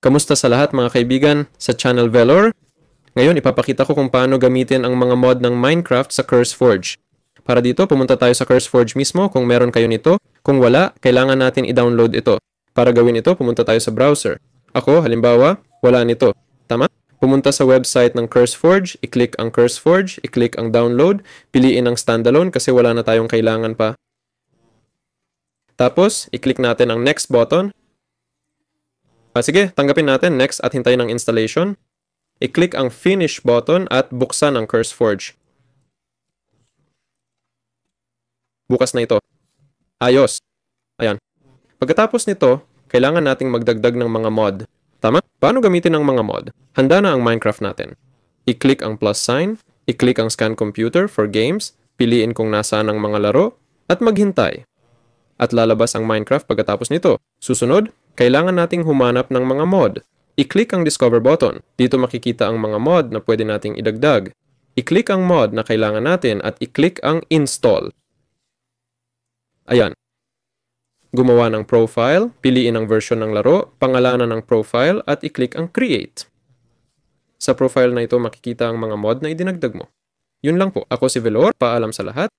Kamusta sa lahat mga kaibigan sa Channel Velor? Ngayon ipapakita ko kung paano gamitin ang mga mod ng Minecraft sa CurseForge. Para dito, pumunta tayo sa CurseForge mismo kung meron kayo nito. Kung wala, kailangan natin i-download ito. Para gawin ito, pumunta tayo sa browser. Ako, halimbawa, wala nito. Tama? Pumunta sa website ng CurseForge, i-click ang CurseForge, i-click ang download, piliin ang standalone kasi wala na tayong kailangan pa. Tapos, i-click natin ang next button. Sige, tanggapin natin next at hintayin ang installation. I-click ang finish button at buksan ang CurseForge. Bukas na ito. Ayos. Ayan. Pagkatapos nito, kailangan nating magdagdag ng mga mod. Tama? Paano gamitin ang mga mod? Handa na ang Minecraft natin. I-click ang plus sign, i-click ang scan computer for games, piliin kung nasaan ang mga laro, at maghintay. At lalabas ang Minecraft pagkatapos nito. Susunod, kailangan nating humanap ng mga mod. I-click ang Discover button. Dito makikita ang mga mod na pwede nating idagdag. I-click ang mod na kailangan natin at i-click ang Install. Ayan. Gumawa ng profile, piliin ang version ng laro, pangalanan ng profile at i-click ang Create. Sa profile na ito makikita ang mga mod na idinagdag mo. Yun lang po. Ako si Velor. Paalam sa lahat.